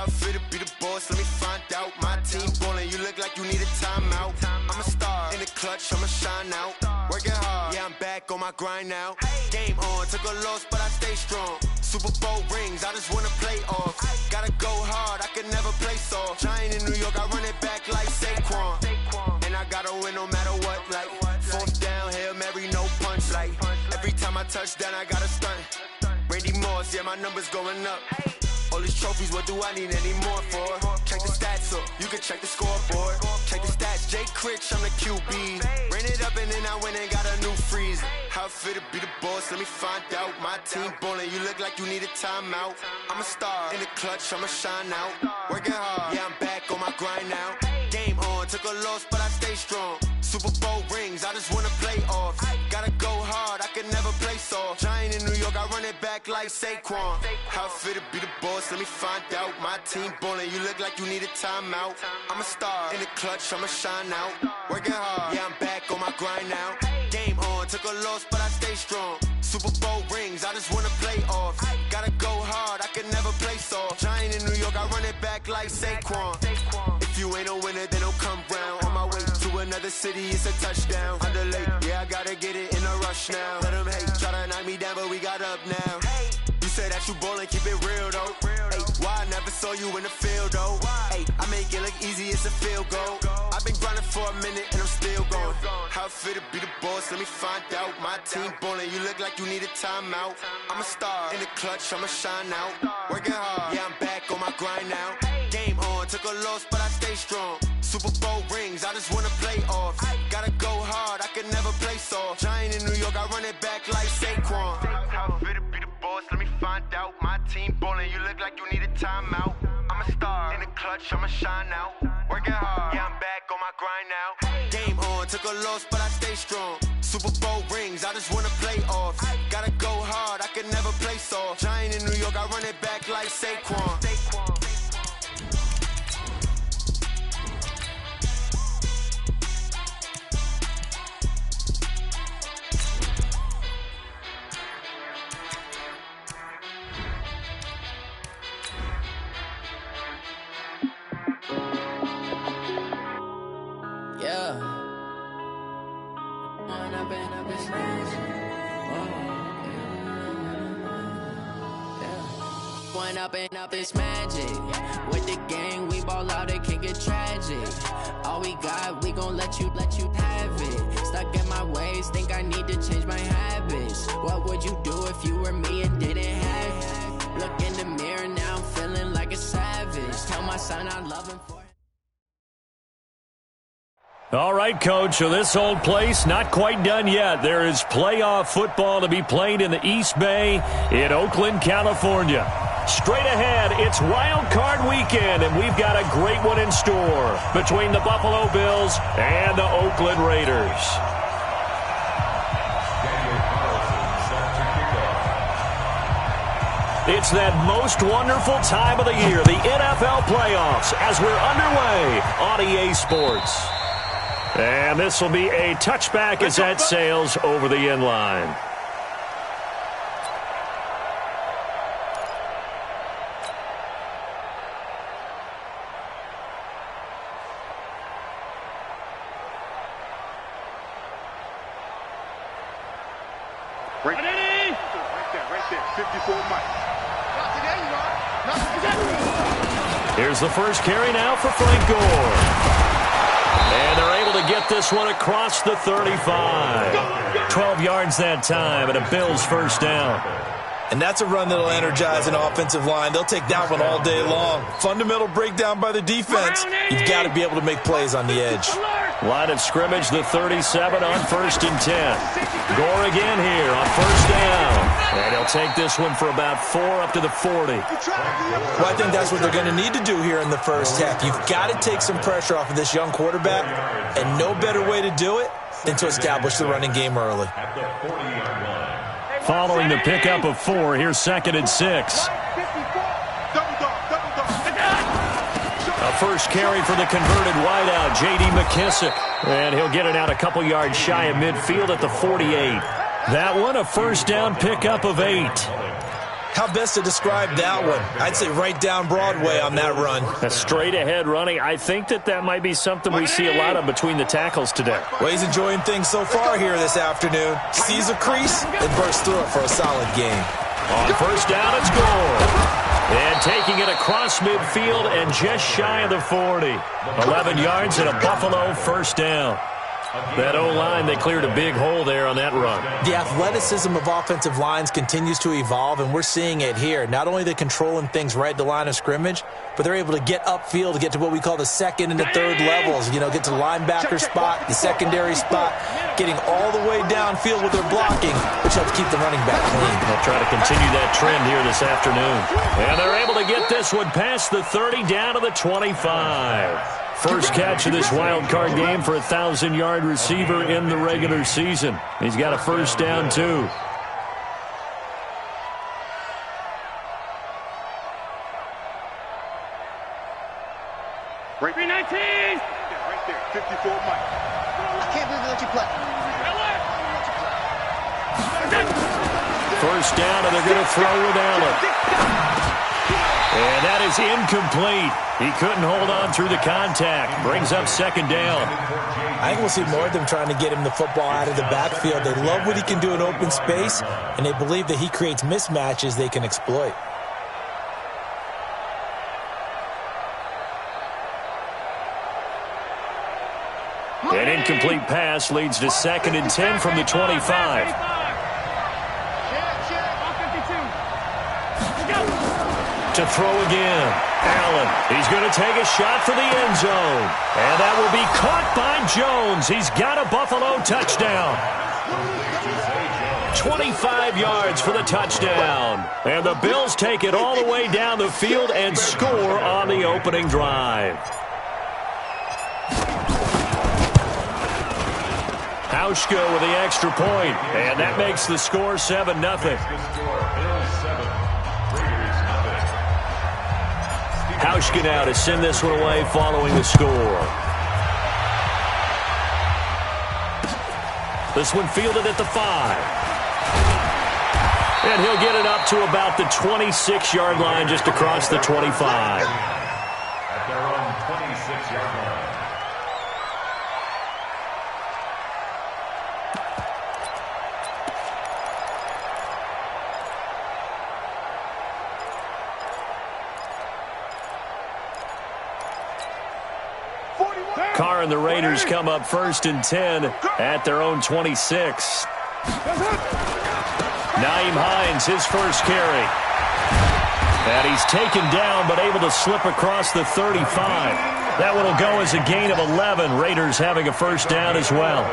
How it feel to be the boss? Let me find out. My team ballin', you look like you need a timeout. I'm a star in the clutch, I'ma shine out. Working hard, yeah, I'm back on my grind now. Game on, took a loss, but I stay strong. Super Bowl rings, I just wanna play off. Gotta go hard, I can never play soft. Giant in New York, I run it back like Saquon. And I gotta win no matter what, like fourth down, Hail Mary, no punch. Like every time I touch down, I gotta stunt. Randy Moss, yeah, my numbers going up. All these trophies, what do I need any more for? Check the stats up, you can check the scoreboard. Check the stats, Jay Critch, I'm the QB. Ran it up and then I went and got a new freeze. How it feel to be the boss, let me find out. My team ballin', you look like you need a timeout. I'm a star in the clutch, I'ma shine out. Working hard, yeah, I'm back on my grind now. Game on, took a loss, but I stay strong. Super Bowl rings, I just wanna play off. Gotta go hard, I can never play soft. Giant in New York, I run it back like Saquon. How it feel to be the boss, let me find out. My team ballin', you look like you need a timeout. I'm a star in the clutch, I'ma shine out. Working hard, yeah, I'm back on my grind now. Game on, took a loss, but I stay strong. Super Bowl rings, I just wanna play off. Gotta go hard, I can never play soft. Giant in New York, I run it back like Saquon. If you ain't a winner, then don't come round. On my way to another city, it's a touchdown. Underlay, yeah, I gotta get it in a rush now. Let them hate, try to knock me down, but we got up now. You say that you ballin', keep it real though. Hey, why I never saw you in the field though? Hey, I make it look easy, it's a field goal. I've been grinding for a minute and I'm still going. How it feel to be the boss, let me find out. My team ballin', you look like you need a timeout. I'm a star in the clutch, I'ma shine out. Working hard, yeah, I'm back on my grind now. Game on, took a loss, but I stay strong. Super Bowl rings, I just wanna play off. Gotta go hard, I can never play soft. Giant in New York, I run it back like Saquon. How it feel to be the boss, let me find out. My team ballin', you look like you need a timeout. I'm a star in the clutch, I'ma shine out. Working hard, yeah, I'm back on my grind now. Game on, took a loss, but I stay strong. Super Bowl rings, I just wanna play off. Gotta go hard, I can never play soft. Giant in New York, I run it back like Saquon. Up it's magic. With the gang, we ball out, it can get tragic. All we got, we gon' let you have it. Stuck in my ways, think I need to change my habits. What would you do if you were me and didn't have it? Look in the mirror, now I'm feeling like a savage. Tell my son I love him for it. All right, Coach, so this old place not quite done yet. There is playoff football to be played in the East Bay in Oakland, California. Straight ahead, it's Wild Card Weekend, and we've got a great one in store between the Buffalo Bills and the Oakland Raiders. It's that most wonderful time of the year, the NFL playoffs, as we're underway on EA Sports. And this will be a touchback as that sails over the end line. Here's the first carry now for Frank Gore. And they're able to get this one across the 35. 12 yards that time and a Bills first down. And that's a run that'll energize an offensive line. They'll take that one all day long. Fundamental breakdown by the defense. You've got to be able to make plays on the edge. Line of scrimmage, the 37 on 1st and 10. Gore again here on first down. And he'll take this one for about 4 up to the 40. Well, I think that's what they're going to need to do here in the first half. You've got to take some pressure off of this young quarterback, and no better way to do it than to establish the running game early. Following the pickup of 4, here's 2nd and 6. A first carry for the converted wideout, J.D. McKissick. And he'll get it out a couple yards shy of midfield at the 48. That one, a first down pickup of 8. How best to describe that one? I'd say right down Broadway on that run. A straight-ahead running. I think that might be something we see a lot of between the tackles today. Well, he's enjoying things so far here this afternoon. Sees a crease and bursts through it for a solid game. On first down, it's Gore. And taking it across midfield and just shy of the 40. 11 yards and a Buffalo first down. That O-line, they cleared a big hole there on that run. The athleticism of offensive lines continues to evolve, and we're seeing it here. Not only are they controlling things right at the line of scrimmage, but they're able to get upfield to get to what we call the second and the third levels. You know, get to the linebacker spot, the secondary spot, getting all the way downfield with their blocking, which helps keep the running back clean. They'll try to continue that trend here this afternoon. And they're able to get this one past the 30 down to the 25. First catch of this wild card game for a 1,000-yard receiver in the regular season. He's got a first down, too. Right 19! Right there, 54 Mike. I can't believe they let you play. First down, and they're going to throw with Allen. And that is incomplete. He couldn't hold on through the contact. Brings up second down. I think we'll see more of them trying to get him the football out of the backfield. They love what he can do in open space, and they believe that he creates mismatches they can exploit. An incomplete pass leads to 2nd and 10 from the 25. To throw again. Allen, he's going to take a shot for the end zone. And that will be caught by Jones. He's got a Buffalo touchdown. 25 yards for the touchdown. And the Bills take it all the way down the field and score on the opening drive. Hauschka with the extra point. And that makes the score 7-0. Hauschka now to send this one away following the score. This one fielded at the 5. And he'll get it up to about the 26-yard line just across the 25. At their own 26-yard line. Carr and the Raiders come up 1st and 10 at their own 26. Nyheim Hines, his first carry. And he's taken down but able to slip across the 35. That one will go as a gain of 11. Raiders having a first down as well.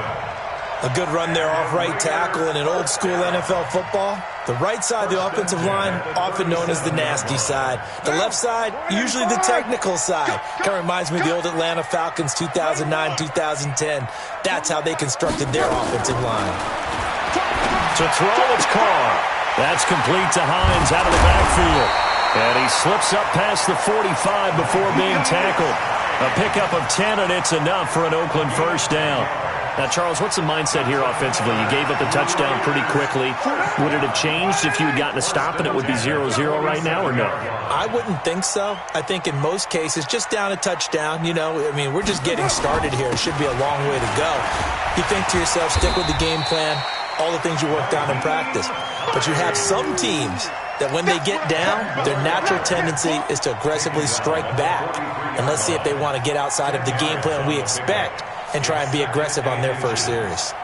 A good run there off right tackle in an old-school NFL football. The right side, the offensive line, often known as the nasty side. The left side, usually the technical side. Kind of reminds me of the old Atlanta Falcons 2009-2010. That's how they constructed their offensive line. To throw, it's Carr. That's complete to Hines out of the backfield. And he slips up past the 45 before being tackled. A pickup of 10, and it's enough for an Oakland first down. Now, Charles, what's the mindset here offensively? You gave up a touchdown pretty quickly. Would it have changed if you had gotten a stop and it would be 0-0 right now, or no? I wouldn't think so. I think in most cases, just down a touchdown, you know, I mean, we're just getting started here. It should be a long way to go. You think to yourself, stick with the game plan, all the things you worked on in practice. But you have some teams that when they get down, their natural tendency is to aggressively strike back. And let's see if they want to get outside of the game plan we expect and try and be aggressive on their first series.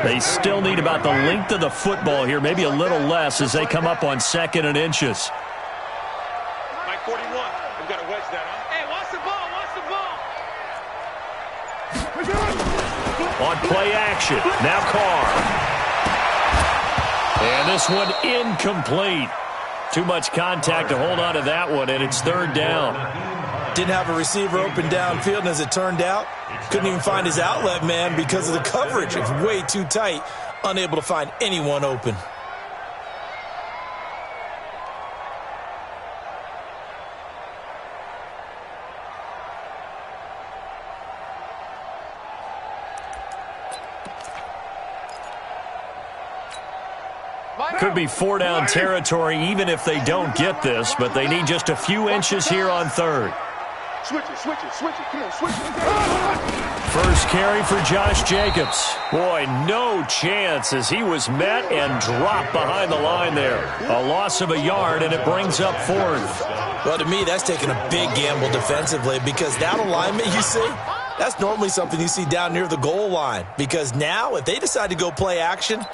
They still need about the length of the football here, maybe a little less as they come up on 2nd and inches. Mike 41, we've got to wedge that, huh? Hey, watch the ball, On play action, now Carr. And this one incomplete. Too much contact to hold on to that one, and it's 3rd down. Didn't have a receiver open downfield, and as it turned out, couldn't even find his outlet man because of the coverage. It's way too tight, unable to find anyone open. Mike, Could be 4-down territory even if they don't get this, but they need just a few inches here on third. Switch it. Come on, switch it. First carry for Josh Jacobs. Boy, no chance as he was met and dropped behind the line there. A loss of a yard, and it brings up fourth. Well, to me, that's taking a big gamble defensively because that alignment you see, that's normally something you see down near the goal line. Because now, if they decide to go play action,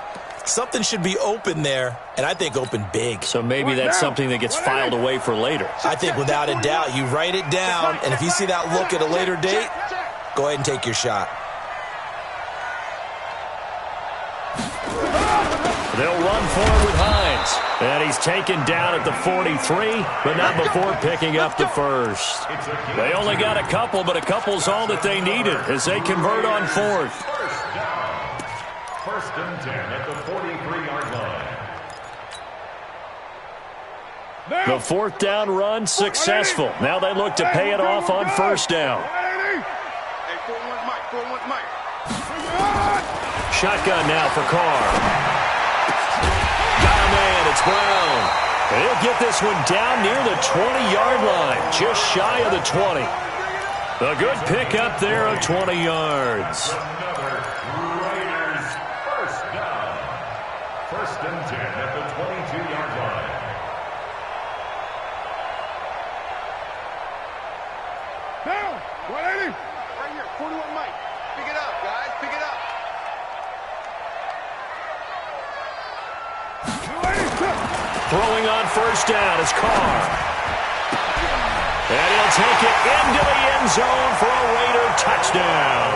something should be open there, and I think open big. So maybe that's something that gets filed away for later. I think without a doubt, you write it down, and if you see that look at a later date, go ahead and take your shot. They'll run forward with Hines. And he's taken down at the 43, but not before picking up the first. They only got a couple, but a couple's all that they needed as they convert on fourth. First and 10 at the 43-yard line. The fourth down run successful. Now they look to pay it off on first down. Hey, 4-1 Mike. Shotgun now for Carr. Got a man, it's Brown. And he'll get this one down near the 20-yard line, just shy of the 20. A good pickup there of 20 yards. Another Raiders first down. First and 10 at the 22-yard line. Down. 180. Right here, 41 Mike. Pick it up, guys. Pick it up. Throwing on first down is Carr. And he'll take it into the end zone for a Raider touchdown.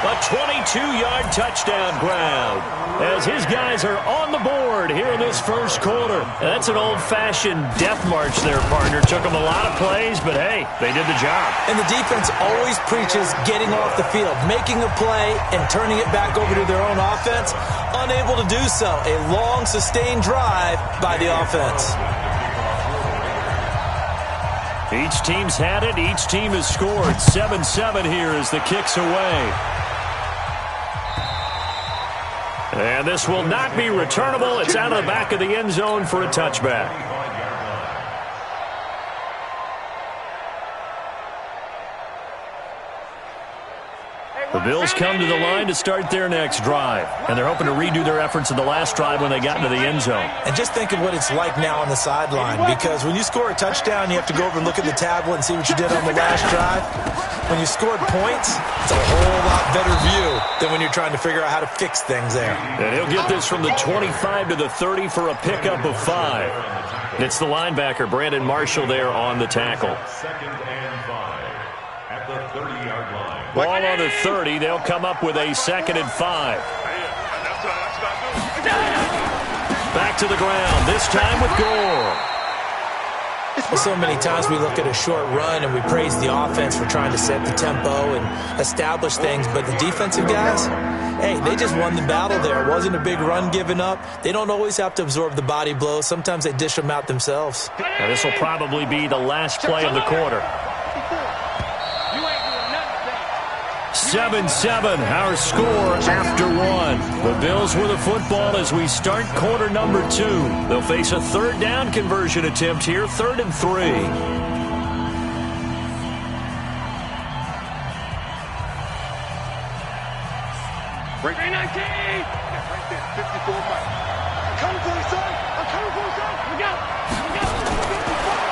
A 22-yard touchdown grab as his guys are on the board here in this first quarter. That's an old-fashioned death march there, partner. Took them a lot of plays, but hey, they did the job. And the defense always preaches getting off the field, making a play, and turning it back over to their own offense. Unable to do so. A long, sustained drive by the offense. Each team's had it. Each team has scored. 7-7 here as the kick's away. And this will not be returnable. It's out of the back of the end zone for a touchback. The Bills come to the line to start their next drive. And they're hoping to redo their efforts in the last drive when they got into the end zone. And just think of what it's like now on the sideline, because when you score a touchdown, you have to go over and look at the tablet and see what you did on the last drive. When you scored points, it's a whole lot better view than when you're trying to figure out how to fix things there. And he'll get this from the 25 to the 30 for a pickup of 5. It's the linebacker, Brandon Marshall, there on the tackle. Second and 5 at the 30-yard line. Ball on the 30. They'll come up with a 2nd and 5. Back to the ground, this time with Gore. Well, so many times we look at a short run and we praise the offense for trying to set the tempo and establish things, but the defensive guys, hey, they just won the battle there. It wasn't a big run given up. They don't always have to absorb the body blows. Sometimes they dish them out themselves. Now, this will probably be the last play of the quarter. 7-7, our score after 1. The Bills with the football as we start quarter number 2. They'll face a third down conversion attempt here, 3rd and 3. Right there, 54 Mike. I'm coming for you, son.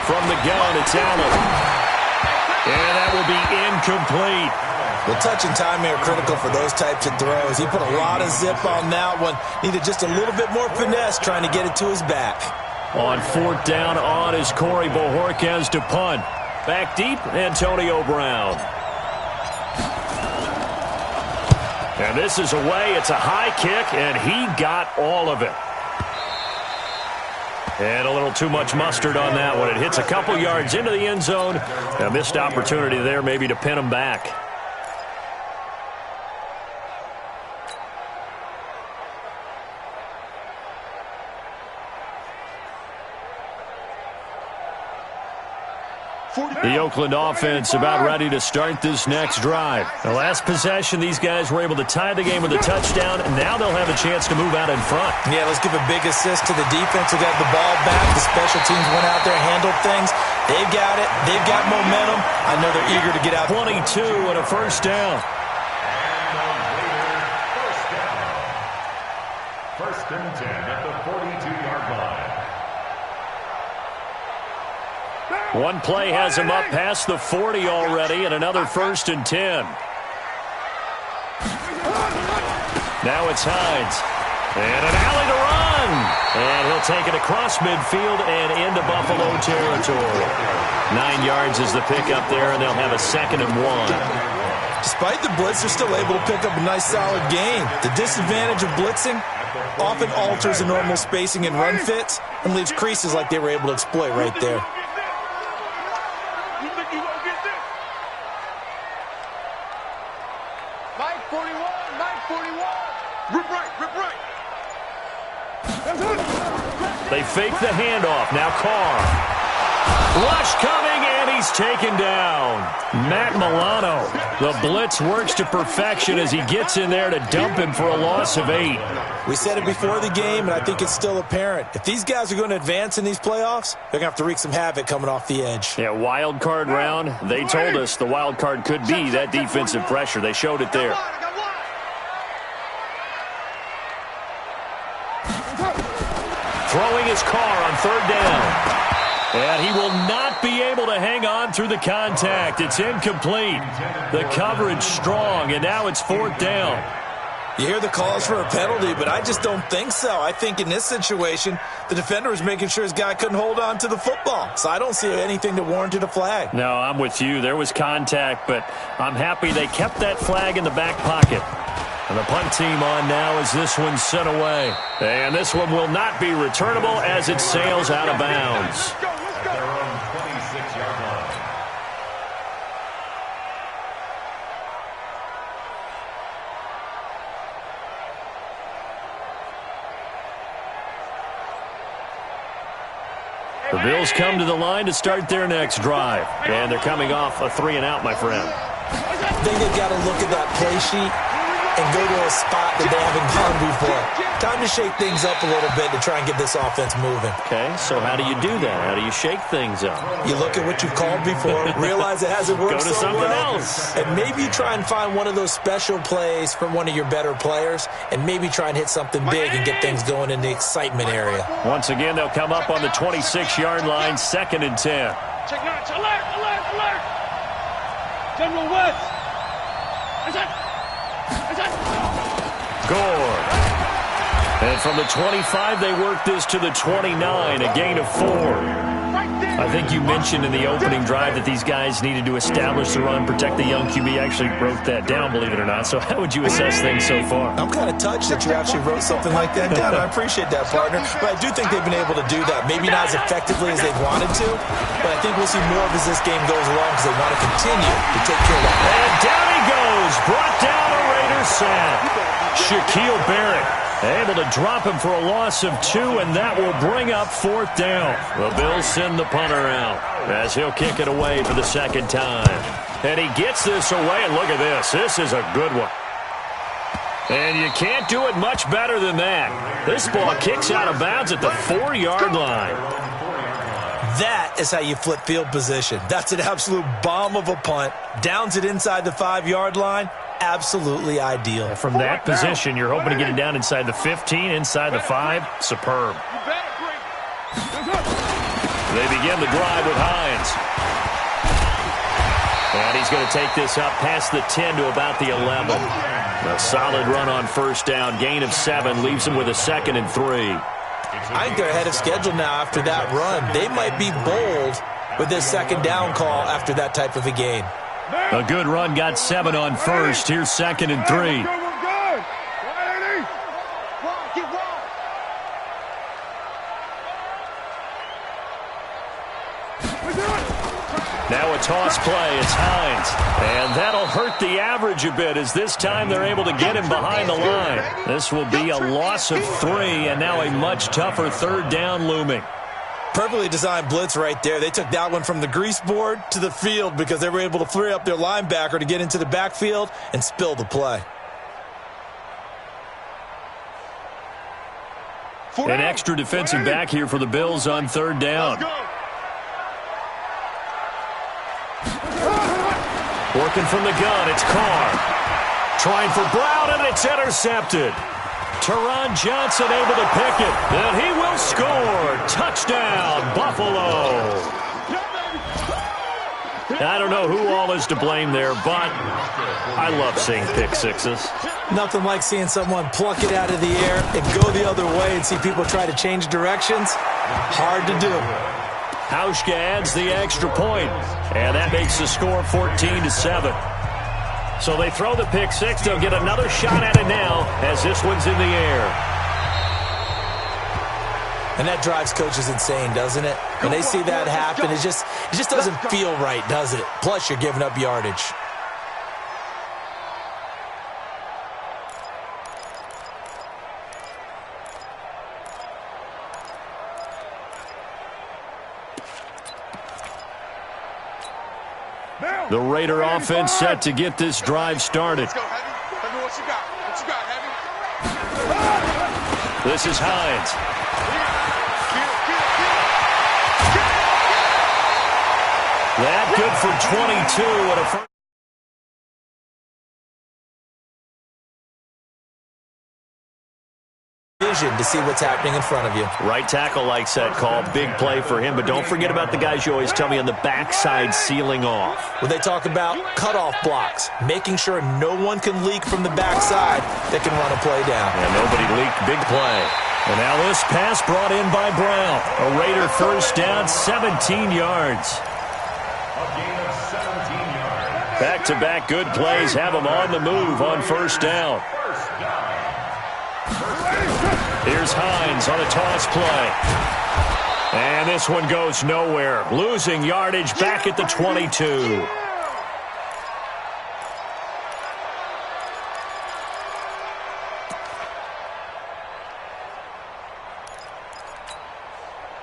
From the gun, it's Allen. And that will be incomplete. Well, touch and timing are critical for those types of throws. He put a lot of zip on that one. Needed just a little bit more finesse trying to get it to his back. On 4th down on is Corey Bojorquez to punt. Back deep, Antonio Brown. And this is away. It's a high kick, and he got all of it. And a little too much mustard on that one. It hits a couple yards into the end zone. A missed opportunity there maybe to pin him back. The Oakland offense about ready to start this next drive. The last possession, these guys were able to tie the game with a touchdown, and now they'll have a chance to move out in front. Yeah, let's give a big assist to the defense who got the ball back. The special teams went out there and handled things. They've got it. They've got momentum. I know they're eager to get out. 22 and a first down. First and 10 at the 42-yard line. One play has him up past the 40 already, and another first and 10. Now it's Hines. And an alley to run. And he'll take it across midfield and into Buffalo territory. 9 yards is the pickup there, and they'll have a 2nd and 1. Despite the blitz, they're still able to pick up a nice, solid gain. The disadvantage of blitzing often alters the normal spacing and run fits and leaves creases like they were able to exploit right there. They fake the handoff. Now Carr. Rush coming, and he's taken down. Matt Milano. The blitz works to perfection as he gets in there to dump him for a loss of 8. We said it before the game, and I think it's still apparent. If these guys are going to advance in these playoffs, they're going to have to wreak some havoc coming off the edge. Yeah, wild card round. They told us the wild card could be that defensive pressure. They showed it there. Throwing his car on 3rd down. And he will not be able to hang on through the contact. It's incomplete. The coverage strong, and now it's 4th down. You hear the calls for a penalty, but I just don't think so. I think in this situation, the defender was making sure his guy couldn't hold on to the football. So I don't see anything that warranted a flag. No, I'm with you. There was contact, but I'm happy they kept that flag in the back pocket. And the punt team on now as this one's sent away. And this one will not be returnable as it sails out of bounds. At their own 26-yard line. The Bills come to the line to start their next drive. And they're coming off a 3-and-out, my friend. I think they've got to look at that play sheet and go to a spot that they haven't gone before. Time to shake things up a little bit to try and get this offense moving. Okay, so how do you do that? How do you shake things up? You look at what you've called before, realize it hasn't worked Go to so something well, else. and maybe you try and find one of those special plays from one of your better players, and maybe try and hit something big and get things going in the excitement area. Once again, they'll come up on the 26-yard line, 2nd and 10. Check notch. Alert, alert, alert. General West. Gore. And from the 25, they work this to the 29, a gain of 4. I think you mentioned in the opening drive that these guys needed to establish the run, protect the young QB. Actually wrote that down, believe it or not. So how would you assess things so far? I'm kind of touched that you actually wrote something like that down. I appreciate that, partner. But I do think they've been able to do that. Maybe not as effectively as they've wanted to, but I think we'll see more of as this game goes along because they want to continue to take care of that. And down he goes. Brought down a Raider sack. Shaquille Barrett able to drop him for a loss of 2, and that will bring up 4th down. The Bills send the punter out as he'll kick it away for the 2nd time. And he gets this away, and look at this. This is a good one. And you can't do it much better than that. This ball kicks out of bounds at the 4-yard line. That is how you flip field position. That's an absolute bomb of a punt. Downs it inside the 5-yard line. Absolutely ideal. From that position, you're hoping to get it down inside the 15, inside the 5. Superb. They begin the drive with Hines. And he's going to take this up past the 10 to about the 11. A solid run on 1st down. Gain of 7 leaves him with a 2nd and 3. I think they're ahead of schedule now after that run. They might be bold with this 2nd down call after that type of a gain. A good run got 7 on 1st. Here's 2nd and 3. Now a toss play. It's Hines. And that'll hurt the average a bit as this time they're able to get him behind the line. This will be a loss of 3, and now a much tougher 3rd down looming. Perfectly designed blitz right there. They took that one from the grease board to the field because they were able to free up their linebacker to get into the backfield and spill the play. An extra defensive back here for the Bills on third down. Working from the gun, it's Carr. Trying for Brown, and it's intercepted. Teron Johnson able to pick it, and he will score. Touchdown, Buffalo. I don't know who all is to blame there, but I love seeing pick sixes. Nothing like seeing someone pluck it out of the air and go the other way and see people try to change directions. Hard to do. Hauschka adds the extra point, and that makes the score 14-7. So they throw the pick six. They'll get another shot at it now as this one's in the air. And that drives coaches insane, doesn't it? When they see that happen, it just doesn't feel right, does it? Plus, you're giving up yardage. The Raider offense set to get this drive started. Let's go, Heavy. Heavy, what you got? What you got, Heavy? This is Hines. That good for 22 at a first. Vision to see what's happening in front of you. Right tackle likes that call. Big play for him, but don't forget about the guys you always tell me on the backside sealing off. When they talk about cutoff blocks, making sure no one can leak from the backside that can run a play down. And nobody leaked. Big play. And now this pass brought in by Brown. A Raider first down, 17 yards. A gain of 17 yards. Back-to-back good plays have them on the move on first down. First down. Here's Hines on a toss play. And this one goes nowhere. Losing yardage back at the 22.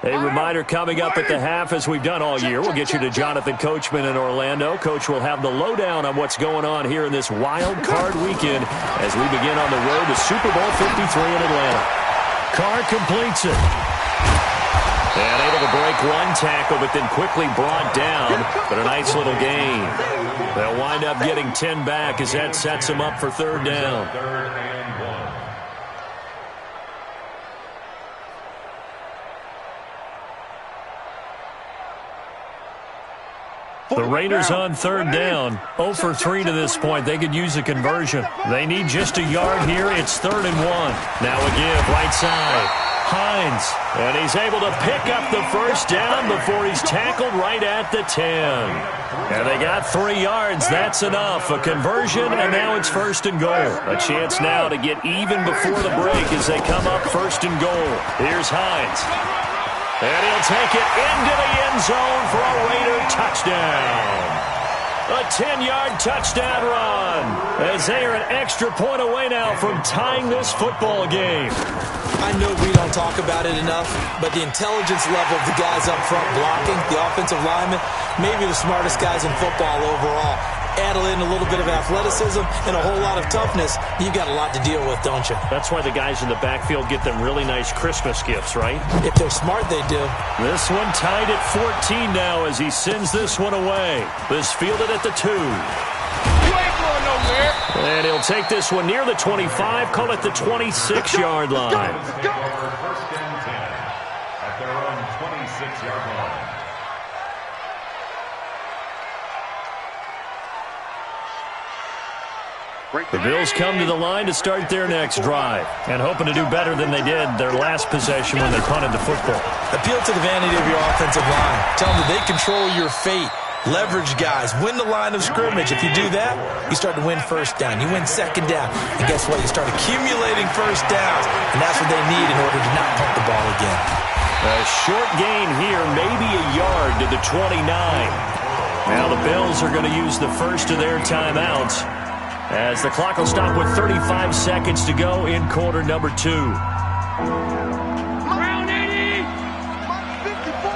A reminder coming up at the half, as we've done all year. We'll get you to Jonathan Coachman in Orlando. Coach will have the lowdown on what's going on here in this wild card weekend as we begin on the road to Super Bowl 53 in Atlanta. Carr completes it. And able to break one tackle, but then quickly brought down. But a nice little gain. They'll wind up getting 10 back as that sets them up for third down. Third and 1. The Raiders on third down, 0 for 3 to this point. They could use a conversion. They need just a yard here. It's 3rd and 1. Now a give, right side. Hines, and he's able to pick up the first down before he's tackled right at the 10. And they got 3 yards. That's enough. A conversion, and now it's 1st and goal. A chance now to get even before the break as they come up 1st and goal. Here's Hines. And he'll take it into the end zone for a Raider touchdown. A 10-yard touchdown run as they are an extra point away now from tying this football game. I know we don't talk about it enough, but the intelligence level of the guys up front blocking, the offensive linemen, maybe the smartest guys in football overall. Add in a little bit of athleticism and a whole lot of toughness, you've got a lot to deal with, don't you? That's why the guys in the backfield get them really nice Christmas gifts, right? If they're smart, they do. This one tied at 14 now as he sends this one away. This fielded at the 2. You ain't going nowhere. And he'll take this one near the 25, call it the 26-yard line. First and 10 at their own 26-yard line. The Bills come to the line to start their next drive and hoping to do better than they did their last possession when they punted the football. Appeal to the vanity of your offensive line. Tell them that they control your fate. Leverage guys. Win the line of scrimmage. If you do that, you start to win first down. You win second down. And guess what? You start accumulating first downs. And that's what they need in order to not pump the ball again. A short gain here, maybe a yard to the 29. Now the Bills are going to use the first of their timeouts as the clock will stop with 35 seconds to go in quarter number 2. Round 80. 54.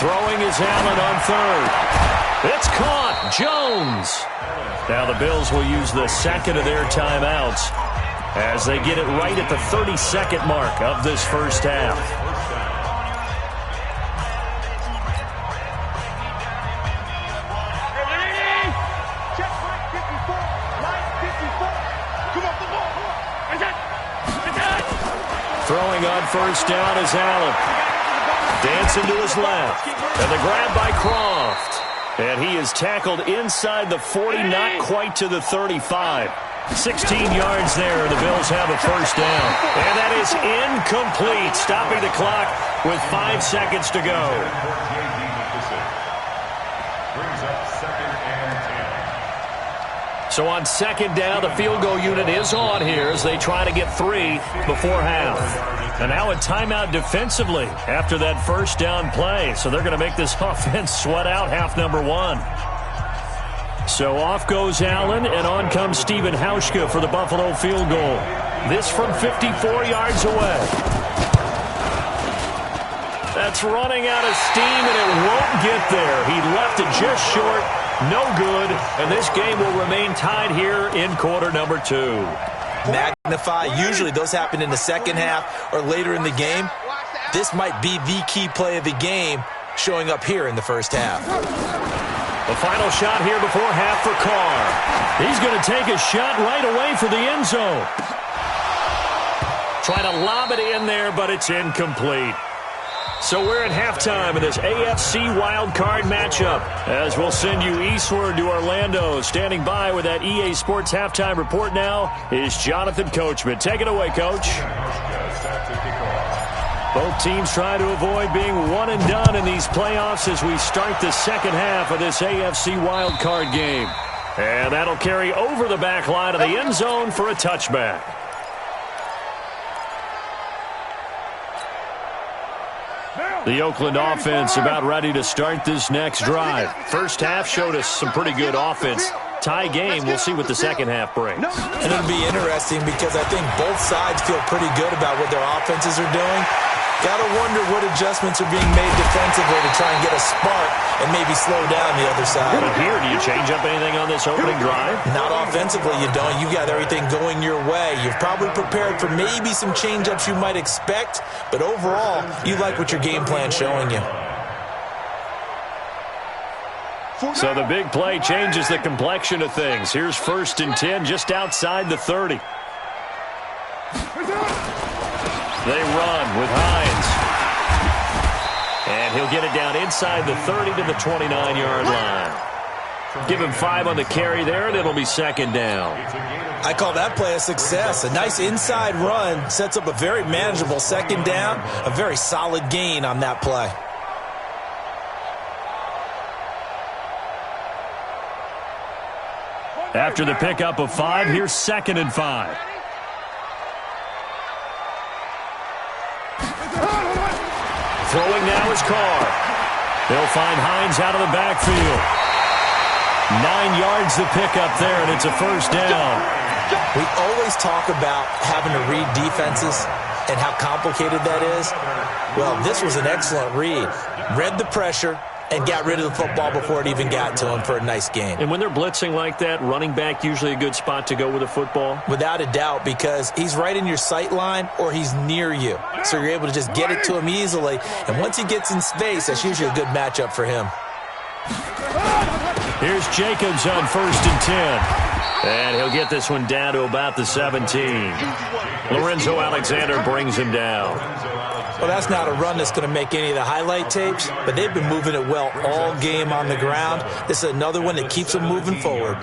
Throwing is Allen on third. It's caught. Jones. Now the Bills will use the second of their timeouts as they get it right at the 30-second mark of this first half. Throwing on first down is Allen. Dancing to his left. And the grab by Croft. And he is tackled inside the 40, not quite to the 35. 16 yards there. The Bills have a first down. And that is incomplete, stopping the clock with 5 seconds to go. Brings up 2nd and 10. So on second down, the field goal unit is on here as they try to get 3 before half. And now a timeout defensively after that first down play. So they're going to make this offense sweat out half number 1. So off goes Allen, and on comes Stephen Hauschka for the Buffalo field goal. This from 54 yards away. That's running out of steam, and it won't get there. He left it just short. No good, and this game will remain tied here in quarter number 2. Magnify. Usually those happen in the second half or later in the game. This might be the key play of the game showing up here in the first half. The final shot here before half for Carr. He's going to take a shot right away for the end zone. Try to lob it in there, but it's incomplete. So we're at halftime in this AFC wildcard matchup. As we'll send you eastward to Orlando. Standing by with that EA Sports halftime report now is Jonathan Coachman. Take it away, Coach. Both teams try to avoid being one and done in these playoffs as we start the second half of this AFC wildcard game. And that'll carry over the back line of the end zone for a touchback. The Oakland offense about ready to start this next drive. First half showed us some pretty good offense. Tie game, we'll see what the second half brings. And it'll be interesting because I think both sides feel pretty good about what their offenses are doing. Got to wonder what adjustments are being made defensively to try and get a spark and maybe slow down the other side. But here, do you change up anything on this opening drive? Not offensively, you don't. You got everything going your way. You've probably prepared for maybe some change-ups you might expect, but overall, you like what your game plan's showing you. So the big play changes the complexion of things. Here's 1st and 10 just outside the 30. They run with Hines. And he'll get it down inside the 30 to the 29-yard line. Give him 5 on the carry there, and it'll be second down. I call that play a success. A nice inside run sets up a very manageable second down, a very solid gain on that play. After the pickup of 5, here's 2nd and 5. Throwing now is Carr. They'll find Hines out of the backfield. 9 yards the pickup there, and it's a first down. We always talk about having to read defenses and how complicated that is. Well, this was an excellent read. Read the pressure and got rid of the football before it even got to him for a nice gain. And when they're blitzing like that, running back usually a good spot to go with a football? Without a doubt, because he's right in your sight line or he's near you. So you're able to just get it to him easily. And once he gets in space, that's usually a good matchup for him. Here's Jacobs on 1st and 10. And he'll get this one down to about the 17. Lorenzo Alexander brings him down. Well, that's not a run that's going to make any of the highlight tapes, but they've been moving it well all game on the ground. This is another one that keeps them moving forward.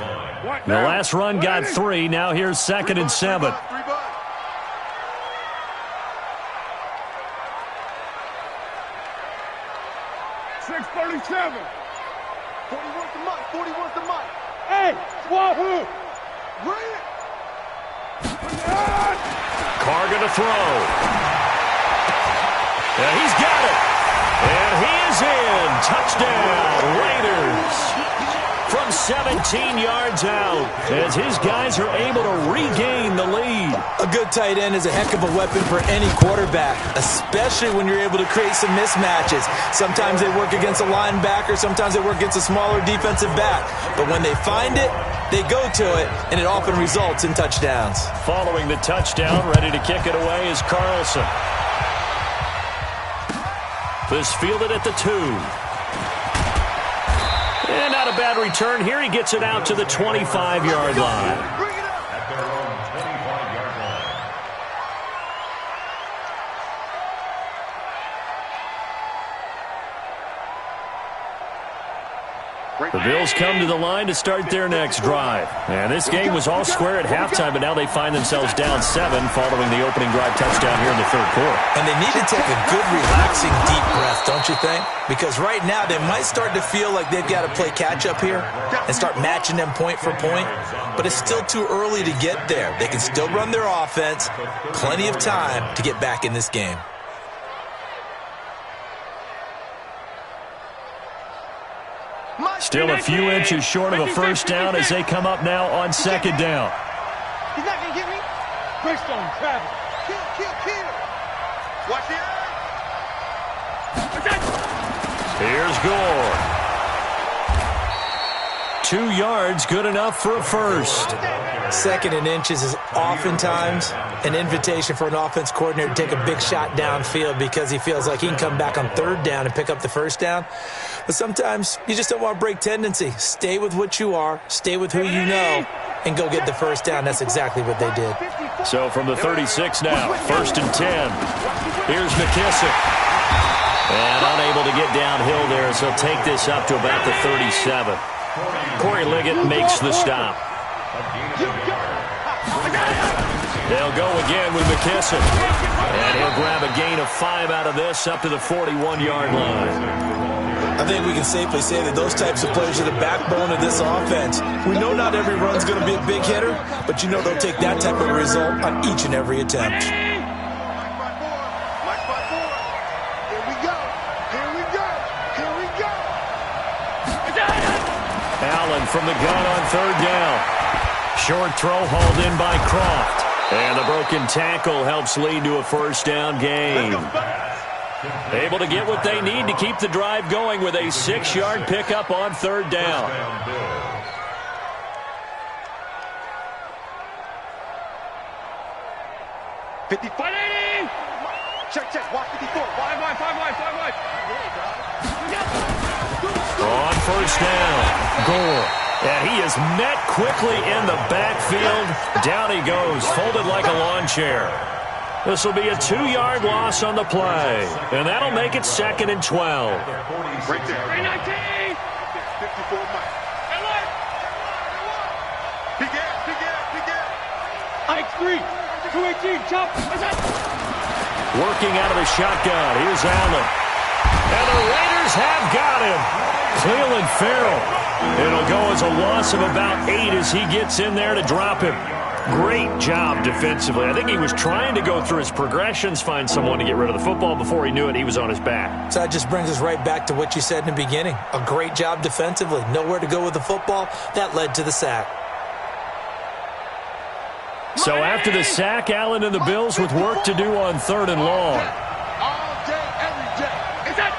The last run got 3. Now here's 2nd and 7. Hey, Wahoo! Carr going to throw. And he's got it. And he is in. Touchdown, Raiders. From 17 yards out as his guys are able to regain the lead. A good tight end is a heck of a weapon for any quarterback, especially when you're able to create some mismatches. Sometimes they work against a linebacker, sometimes they work against a smaller defensive back. But when they find it, they go to it, and it often results in touchdowns. Following the touchdown, ready to kick it away is Carlson. This fielded at the 2. And not a bad return here. He gets it out to the 25-yard line. At their own 25-yard line. The Bills come to the line to start their next drive. And this game was all square at halftime, but now they find themselves down 7 following the opening drive touchdown here in the third quarter. And they need to take a good, relaxing, deep breath, don't you think? Because right now they might start to feel like they've got to play catch-up here and start matching them point for point. But it's still too early to get there. They can still run their offense. Plenty of time to get back in this game. Still a few inches short of a first down as they come up now on second down. He's not going to get me. Greystone, Travis. Kill. Watch it. Here's Gore. 2 yards, good enough for a first. Second and inches is oftentimes an invitation for an offense coordinator to take a big shot downfield because he feels like he can come back on third down and pick up the first down. But sometimes you just don't want to break tendency. Stay with what you are, stay with who you know, and go get the first down. That's exactly what they did. So from the 36 now, 1st and 10. Here's McKissick. And unable to get downhill there, so take this up to about the 37. Corey Liggett makes the stop. They'll go again with McKissick. And he'll grab a gain of 5 out of this up to the 41-yard line. I think we can safely say that those types of players are the backbone of this offense. We know not every run's going to be a big hitter, but you know they'll take that type of result on each and every attempt. Here we go. Allen from the gun on third down. Short throw hauled in by Croft. And the broken tackle helps lead to a first down gain. Able to get what they need to keep the drive going with a 6-yard pickup on third down. Check. Watch 54. 5 wide. On first down, Gore. And he is met quickly in the backfield. Down he goes, folded like a lawn chair. This will be a 2-yard loss on the play. And that'll make it 2nd and 12. Right there. 319. 54 Mike. Big Ike 3. 218. Jump. Working out of the shotgun. Here's Allen. And the Raiders have got him. Cleveland Farrell. It'll go as a loss of about 8 as he gets in there to drop him. Great job defensively. I think he was trying to go through his progressions, find someone to get rid of the football. Before he knew it, he was on his back. So that just brings us right back to what you said in the beginning. A great job defensively. Nowhere to go with the football. That led to the sack. So after the sack, Allen and the Bills with work to do on 3rd and long. All day, every day.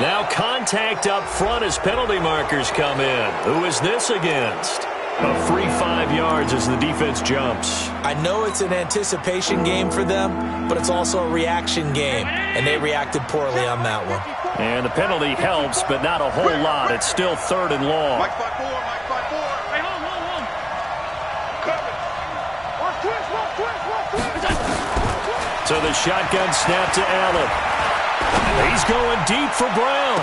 Now contact up front as penalty markers come in. Who is this against? A free 5 yards as the defense jumps. I know it's an anticipation game for them, but it's also a reaction game, and they reacted poorly on that one. And the penalty helps, but not a whole lot. It's still 3rd and long. Mike 5-4. Hey, hold. Cover. Watch twist. So the shotgun snap to Allen. He's going deep for Brown.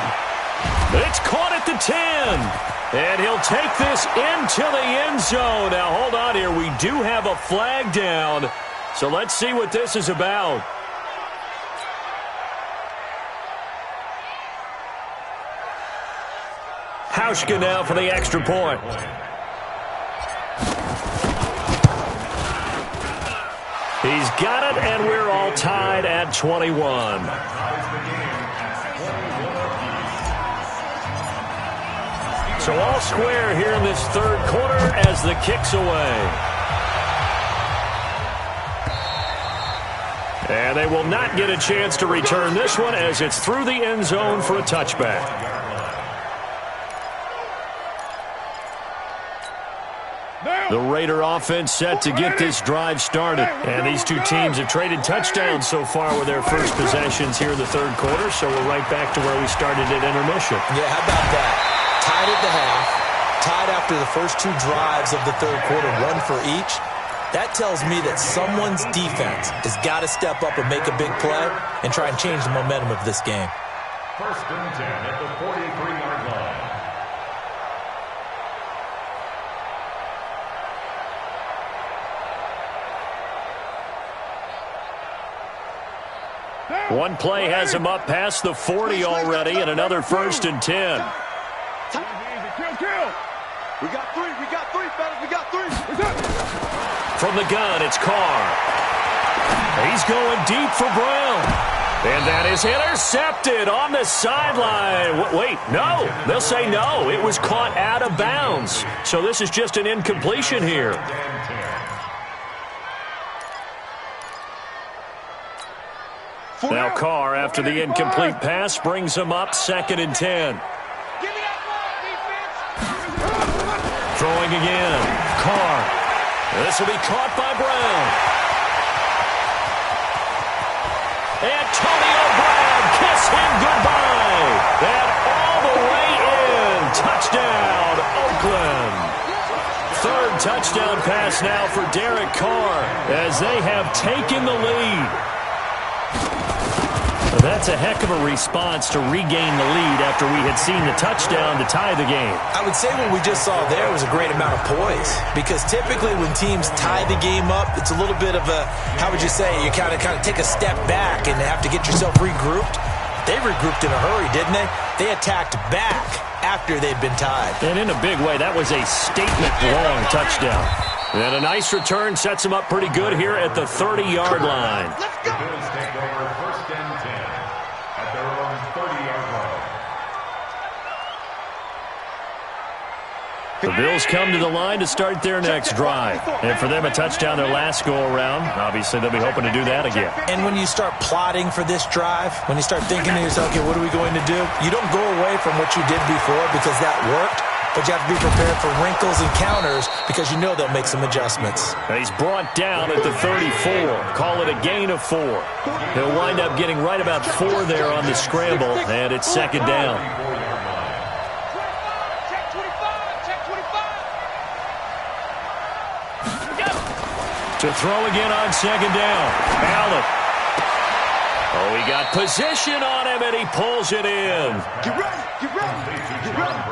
It's caught at the 10. And he'll take this into the end zone. Now, hold on here. We do have a flag down. So let's see what this is about. Hauschka now for the extra point. He's got it, and we're all tied at 21. So all square here in this third quarter as the kick's away. And they will not get a chance to return this one as it's through the end zone for a touchback. The Raider offense set to get this drive started. And these two teams have traded touchdowns so far with their first possessions here in the third quarter, so we're right back to where we started at intermission. Yeah, how about that? Tied at the half, tied after the first two drives of the third quarter, one for each. That tells me that someone's defense has got to step up and make a big play and try and change the momentum of this game. First and 10 at the 43-yard line. One play has him up past the 40 already, and another first and 10. We got three, fellas, we got three. From the gun, it's Carr. He's going deep for Brown. And that is intercepted on the sideline. Wait, no. They'll say no. It was caught out of bounds. So this is just an incompletion here. Now Carr, after the incomplete pass, brings him up second and 10. Throwing again. Carr. This will be caught by Brown. Antonio Brown, kiss him goodbye. And all the way in. Touchdown, Oakland. Third touchdown pass now for Derek Carr as they have taken the lead. That's a heck of a response to regain the lead after we had seen the touchdown to tie the game. I would say what we just saw there was a great amount of poise, because typically when teams tie the game up, it's a little bit of a, how would you say, you kind of take a step back and have to get yourself regrouped. They regrouped in a hurry, didn't they? They attacked back after they'd been tied. And in a big way, that was a statement-long touchdown. And a nice return sets them up pretty good here at the 30-yard line. The Bills take over first and 10 at their own 30-yard line. The Bills come to the line to start their next drive. And for them, a touchdown their last go-around. Obviously, they'll be hoping to do that again. And when you start plotting for this drive, when you start thinking to yourself, okay, what are we going to do? You don't go away from what you did before because that worked. But you have to be prepared for wrinkles and counters because you know they'll make some adjustments. And he's brought down at the 34. Call it a gain of 4. He'll wind up getting right about 4 there on the scramble, and it's second down. To throw again on second down. Allen. Oh, he got position on him, and he pulls it in. Get ready, get ready, get ready.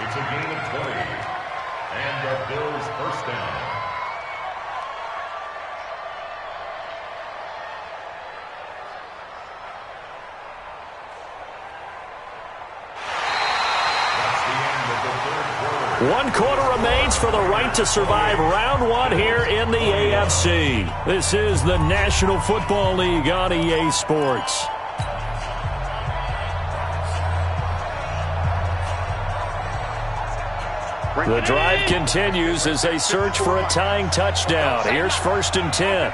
It's a gain of 20, and the Bills first down. That's the end of the third quarter. 1 quarter remains for the right to survive round 1 here in the AFC. This is the National Football League on EA Sports. The drive continues as they search for a tying touchdown. Here's first and 10.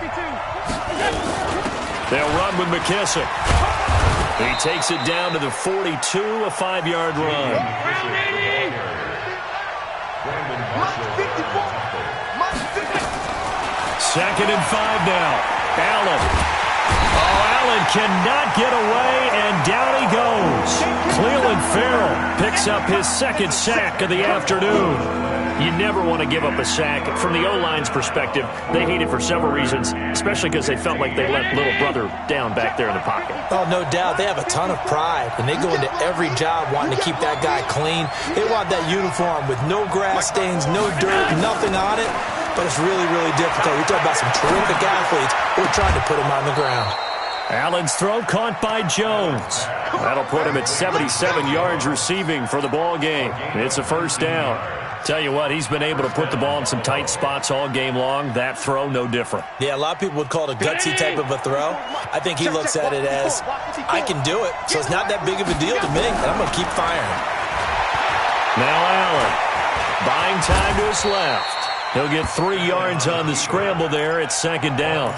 They'll run with McKissick. He takes it down to the 42, a 5-yard run. Second and 5 now. Allen. Oh, Allen cannot get away, and down he goes. Cleveland Farrell picks up his second sack of the afternoon. You never want to give up a sack. From the O-line's perspective, they hate it for several reasons, especially because they felt like they let little brother down back there in the pocket. Oh, no doubt. They have a ton of pride, and they go into every job wanting to keep that guy clean. They want that uniform with no grass stains, no dirt, nothing on it. But it's really, really difficult. We talk about some terrific athletes. We're trying to put him on the ground. Allen's throw caught by Jones. That'll put him at 77 yards receiving for the ball game. It's a first down. Tell you what, he's been able to put the ball in some tight spots all game long. That throw, no different. Yeah, a lot of people would call it a gutsy type of a throw. I think he looks at it as, I can do it, so it's not that big of a deal to me, and I'm going to keep firing. Now Allen, buying time to his left. He'll get 3 yards on the scramble there. It's second down.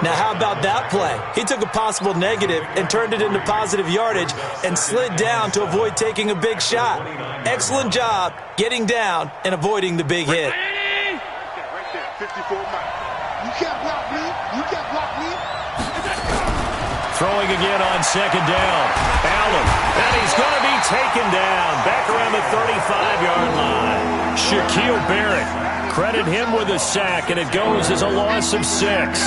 Now, how about that play? He took a possible negative and turned it into positive yardage and slid down to avoid taking a big shot. Excellent job getting down and avoiding the big hit. Right there, 54 miles. You can't block me. You can't block me. Throwing again on second down. Allen, and he's going to be taken down back around the 35-yard line. Shaquille Barrett. Credit him with a sack, and it goes as a loss of 6.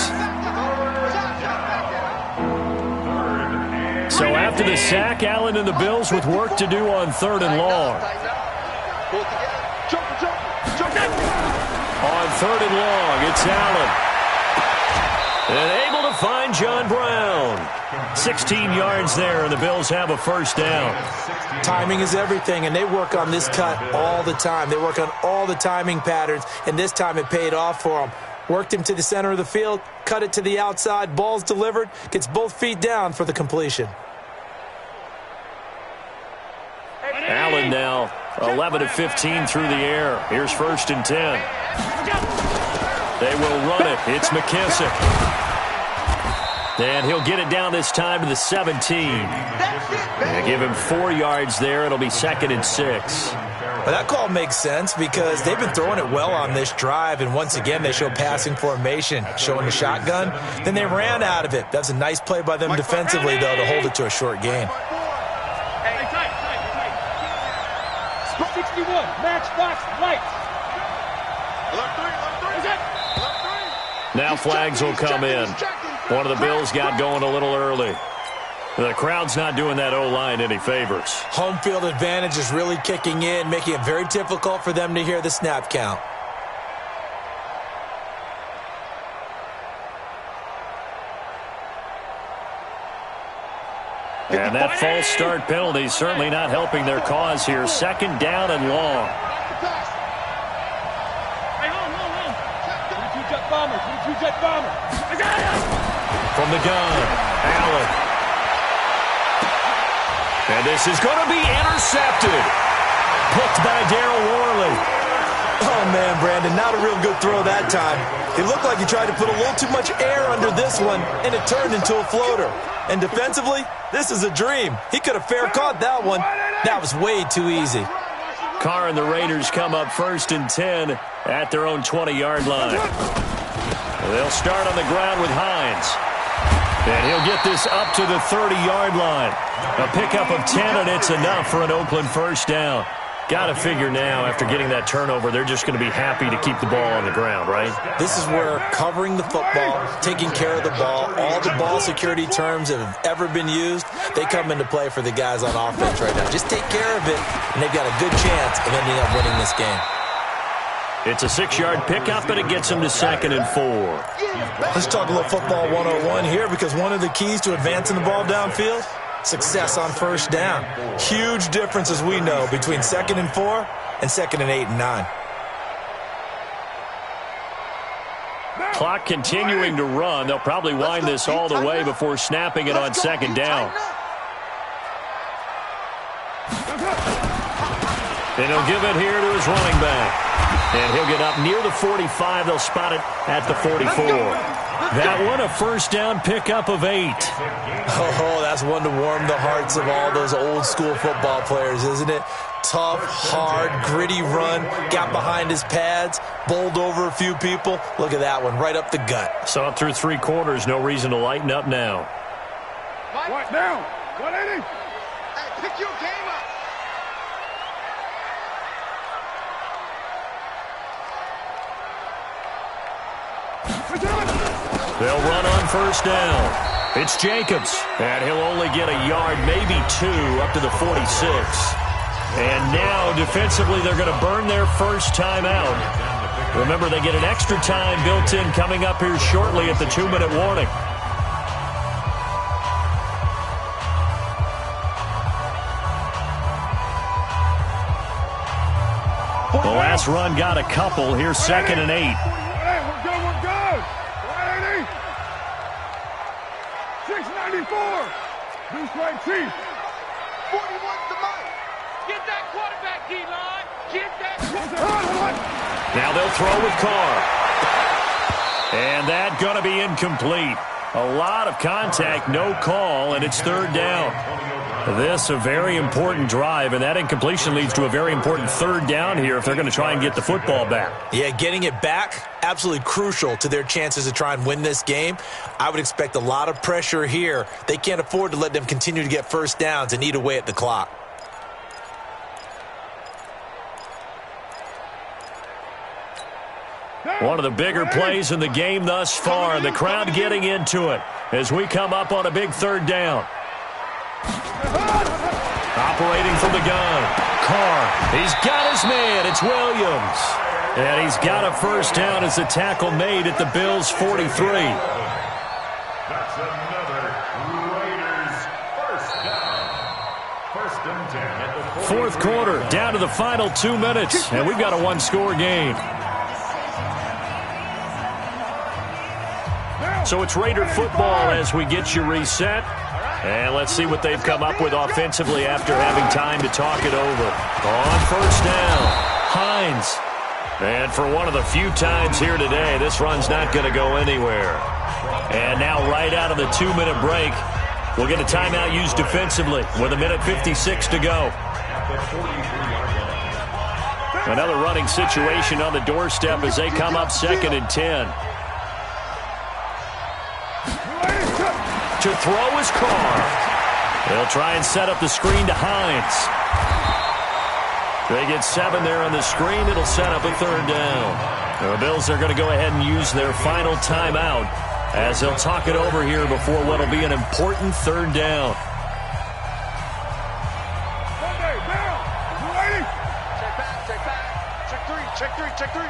So after the sack, Allen and the Bills with work to do on 3rd and long. On 3rd and long, it's Allen. And able to find John Brown. 16 yards there, and the Bills have a first down. Timing is everything, and they work on this cut all the time. They work on all the timing patterns, and this time it paid off for them. Worked him to the center of the field, cut it to the outside, ball's delivered, gets both feet down for the completion. Allen now 11 of 15 through the air. Here's 1st and 10. They will run it. It's McKissick. And he'll get it down this time to the 17. And give him 4 yards there. It'll be 2nd and 6. Well, that call makes sense because they've been throwing it well on this drive, and once again they show passing formation, showing the shotgun. Then they ran out of it. That's a nice play by them defensively, though, to hold it to a short gain. 61, matchbox, lights. Now flags will come in. One of the Bills got going a little early. The crowd's not doing that O-line any favors. Home field advantage is really kicking in, making it very difficult for them to hear the snap count. And that false start penalty certainly not helping their cause here. 2nd down and long. From the gun, Allen. And this is going to be intercepted. Picked by Darryl Worley. Oh, man, Brandon, not a real good throw that time. It looked like he tried to put a little too much air under this one, and it turned into a floater. And defensively, this is a dream. He could have fair caught that one. That was way too easy. Carr and the Raiders come up 1st and 10 at their own 20-yard line. They'll start on the ground with Hines. And he'll get this up to the 30-yard line. A pickup of 10, and it's enough for an Oakland first down. Got to figure now, after getting that turnover, they're just going to be happy to keep the ball on the ground, right? This is where covering the football, taking care of the ball, all the ball security terms that have ever been used, they come into play for the guys on offense right now. Just take care of it, and they've got a good chance of ending up winning this game. It's a 6-yard pickup, and it gets them to 2nd and 4. Let's talk a little football 101 here, because one of the keys to advancing the ball downfield, success on first down. Huge difference, as we know, between 2nd and 4 and 2nd and 8 and 9. Clock continuing to run. They'll probably wind this all the way before snapping it on 2nd down. And he'll give it here to his running back. And he'll get up near the 45. They'll spot it at the 44. That one, a first down pickup of 8. Oh, that's one to warm the hearts of all those old school football players, isn't it? Tough, hard, gritty run, got behind his pads, bowled over a few people. Look at that one, right up the gut. Saw it through 3 quarters, no reason to lighten up now. What now? 180. Hey, pick your game up. They'll run on first down. It's Jacobs, and he'll only get a yard, maybe 2, up to the 46. And now, defensively, they're going to burn their first time out. Remember, they get an extra time built in coming up here shortly at the 2-minute warning. The last run got a couple. Here's 2nd and 8. Hey, we're good, we're good. 180. 694. Deuce right, Chief. 41's the mic. Get that Now they'll throw with Carr. And that's going to be incomplete. A lot of contact, no call, and it's third down. This a very important drive, and that incompletion leads to a very important third down here if they're going to try and get the football back. Yeah, getting it back, absolutely crucial to their chances to try and win this game. I would expect a lot of pressure here. They can't afford to let them continue to get first downs and eat away at the clock. One of the bigger plays in the game thus far, and the crowd getting into it as we come up on a big third down. Operating from the gun, Carr. He's got his man. It's Williams. And he's got a first down as the tackle made at the Bills' 43. That's another Raiders first down. First and 10 at the Fourth quarter, down to the final 2 minutes, and we've got a one-score game. So it's Raider football as we get you reset. And let's see what they've come up with offensively after having time to talk it over. On first down, Hines. And for one of the few times here today, this run's not going to go anywhere. And now right out of the 2-minute break, we'll get a timeout used defensively with 1:56 to go. Another running situation on the doorstep as they come up 2nd and 10. To throw is Carr. They'll try and set up the screen to Hines. They get 7 there on the screen. It'll set up a third down. The Bills are going to go ahead and use their final timeout as they'll talk it over here before what will be an important third down. Check three.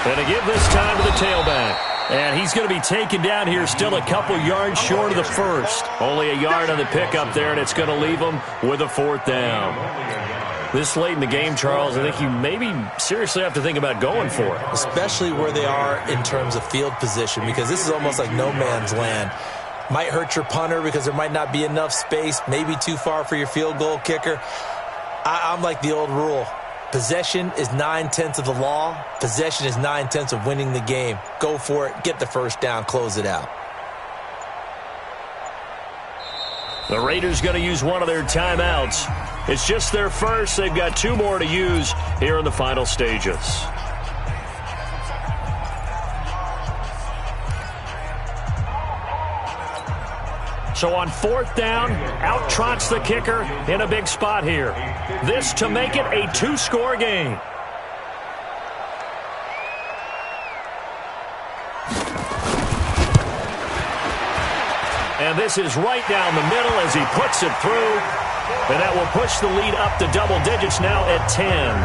And to give this time to the tailback. And he's going to be taken down here still a couple yards short of the first. Only a yard on the pickup there, and it's going to leave him with a fourth down. This late in the game, Charles, I think you maybe seriously have to think about going for it. Especially where they are in terms of field position, because this is almost like no man's land. Might hurt your punter because there might not be enough space, maybe too far for your field goal kicker. I'm like the old rule. Possession is 9/10 of the law. Possession is 9/10 of winning the game. Go for it. Get the first down. Close it out. The Raiders going to use one of their timeouts. It's just their first. They've got 2 more to use here in the final stages. So on fourth down, out trots the kicker in a big spot here. This to make it a 2-score game. And this is right down the middle as he puts it through. And that will push the lead up to double digits now at 10.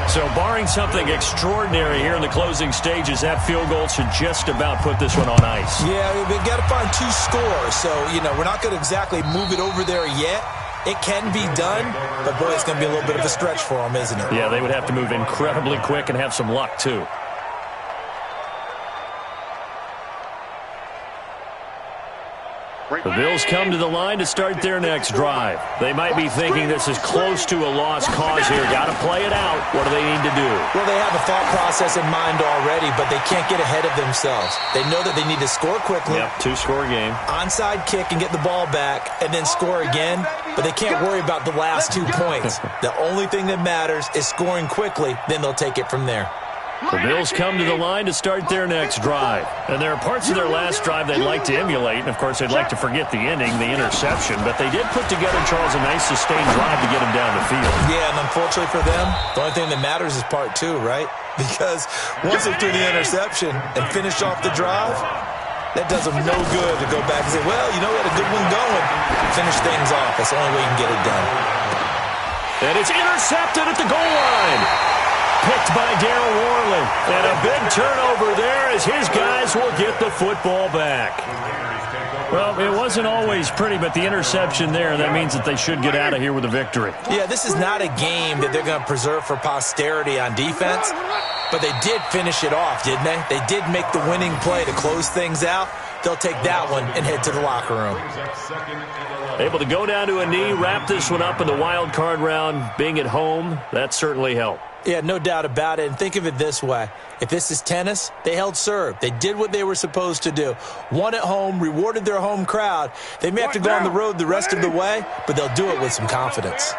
So barring something extraordinary here in the closing stages, that field goal should just about put this one on ice. Yeah, we've got to find 2 scores. So, we're not going to exactly move it over there yet. It can be done, but, boy, it's going to be a little bit of a stretch for them, isn't it? Yeah, they would have to move incredibly quick and have some luck, too. The Bills come to the line to start their next drive. They might be thinking this is close to a lost cause here. Got to play it out. What do they need to do? Well, they have a thought process in mind already, but they can't get ahead of themselves. They know that they need to score quickly. Yep, 2-score game. Onside kick and get the ball back and then score again, but they can't worry about the last 2 points. The only thing that matters is scoring quickly, then they'll take it from there. The Bills come to the line to start their next drive. And there are parts of their last drive they'd like to emulate. And, of course, they'd like to forget the ending, the interception. But they did put together, Charles, a nice sustained drive to get them down the field. Yeah, and unfortunately for them, the only thing that matters is part 2, right? Because once they threw the interception and finished off the drive, that does them no good to go back and say, well, we had a good one going. Finish things off. That's the only way you can get it done. And it's intercepted at the goal line. Picked by Darryl Worley. And a big turnover there as his guys will get the football back. Well, it wasn't always pretty, but the interception there, that means that they should get out of here with a victory. Yeah, this is not a game that they're going to preserve for posterity on defense, but they did finish it off, didn't they? They did make the winning play to close things out. They'll take that one and head to the locker room. Able to go down to a knee, wrap this one up in the wild card round. Being at home, that certainly helped. Yeah, no doubt about it. And think of it this way. If this is tennis, they held serve. They did what they were supposed to do. Won at home, rewarded their home crowd. They may have to go on the road the rest of the way, but they'll do it with some confidence.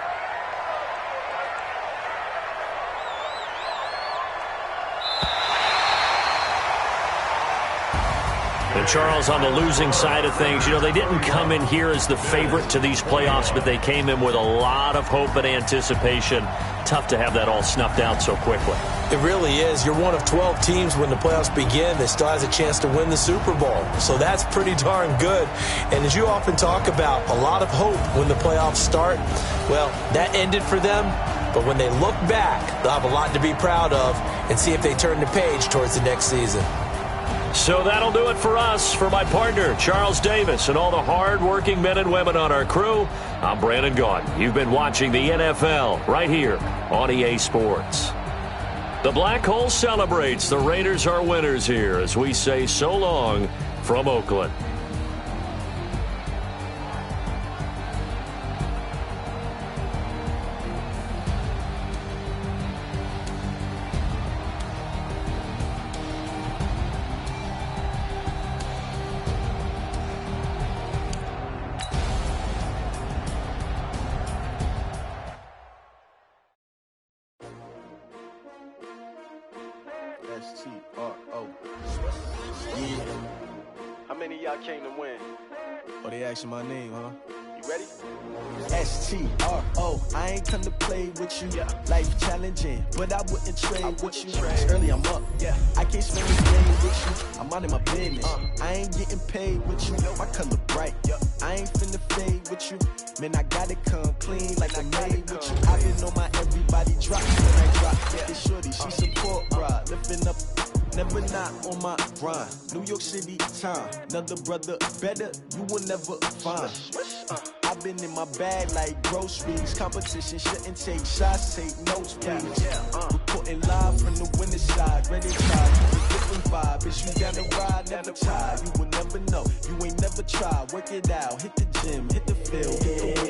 And Charles, on the losing side of things, you know, they didn't come in here as the favorite to these playoffs, but they came in with a lot of hope and anticipation. Tough to have that all snuffed out so quickly. It really is. You're one of 12 teams when the playoffs begin that still has a chance to win the Super Bowl. So that's pretty darn good. And as you often talk about, a lot of hope when the playoffs start. Well, that ended for them. But when they look back, they'll have a lot to be proud of and see if they turn the page towards the next season. So that'll do it for us. For my partner, Charles Davis, and all the hard-working men and women on our crew, I'm Brandon Gaudin. You've been watching the NFL right here on EA Sports. The Black Hole celebrates. The Raiders are winners here as we say so long from Oakland. S-T-R-O. Yeah. How many of y'all came to win? Oh, they asking my name, huh? You ready? S-T-R-O. I ain't come to play with you. Yeah. Life challenging, but I wouldn't trade with you. It's early, I'm up. Yeah. I can't spend this day with you. I'm out of my business. I ain't getting paid with you. My color bright. I ain't finna fade with you. Man, I gotta come clean like I made with you. I been on my everybody drop when I drop. Yeah. It's shorty, she support ride. Lifting up, never not on my grind. New York City time. Another brother better, you will never find. I've been in my bag like groceries. Competition shouldn't take shots, take notes, please. Reporting live from the winning side. Ready to try, different vibe. Is you down the ride, never try. You will never know, you ain't never tried. Work it out, hit the gym, hit the field.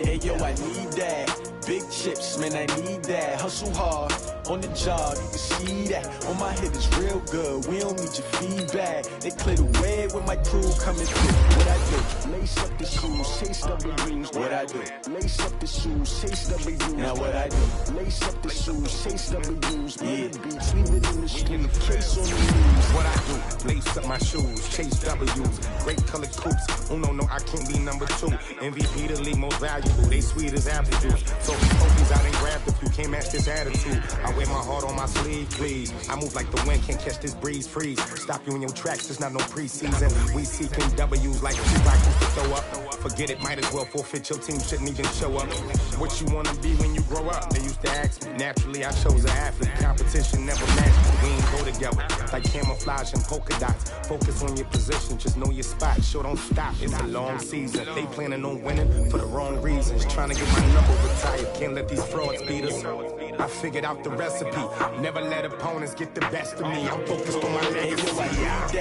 Hey, yo, I need that. Big chips, man, I need that. Hustle hard, on the job, you can see that. On my head is real good, we don't need your feedback. They clear the way with my crew coming through. What I do, lace up the shoes, chase W's. What I do, lace up the shoes, chase W's. Now what I do, lace up the shoes, chase W's. Yeah, beats, leave it in the street, case on the news. What I do, lace up my shoes, chase W's. Great color coops, oh no, I can't be number 2. MVP the league most valuable, they sweet as apple juice. So focus, I didn't grab the few, can't match this attitude. I wear my heart on my sleeve, please. I move like the wind, can't catch this breeze, freeze. Stop you in your tracks, there's not no preseason. We seeking W's like Tupac used to throw up. Forget it, might as well forfeit, your team shouldn't even show up. What you wanna be when you grow up? They used to ask me. Naturally, I chose an athlete. Competition never matched me. We ain't go together. Like camouflage and polka dots. Focus on your position, just know your spot. Sure, don't stop, it's a long season. They planning on winning for the wrong reasons. Trying to get my number retired, can't let these frauds beat us. I figured out the recipe. Never let opponents get the best of me. I'm focused on my legacy.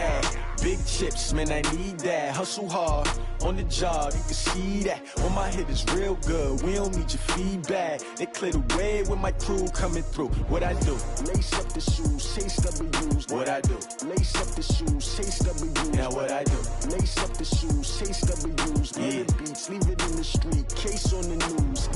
Big chips, man, I need that. Hustle hard, on the job, you can see that. On my head is real good, we don't need your feedback. They clear the way with my crew coming through. What I do, lace up the shoes, chase W's. What I do, lace up the shoes, chase W's. Now what I do, lace up the shoes, chase W's. Yeah, beats, leave it in the street, case on the news.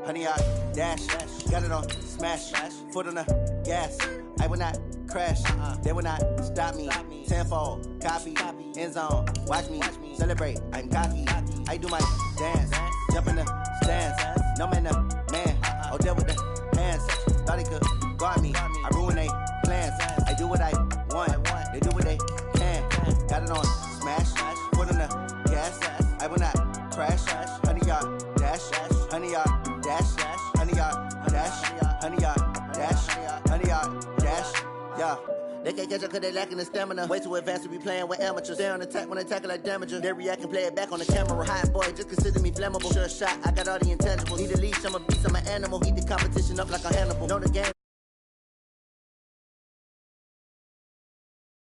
Honey, I dash, got it on smash, foot on the gas. I will not crash, they will not stop me. Tenfold, copy, end zone, watch me celebrate. I'm cocky, I do my dance, jump in the stands. No man, man, oh, there with the hands. Thought he could guard me, I ruin they plans. I do what I want, they do what they can. Got it on smash, foot on the gas. I will not crash, honey, yard dash, honey, yard dash, honey, yard dash, honey, yard dash, honey, yard dash, yeah. can't catch up cause they lacking the stamina. Way too advanced to be playing with amateurs. They on attack when they tackle like damager. They react and play it back on the camera. Hot boy, just consider me flammable. Sure shot, I got all the intangibles. Need a leash, I'm a beast, I'm an animal. Heat the competition up like a Hannibal. Know the game.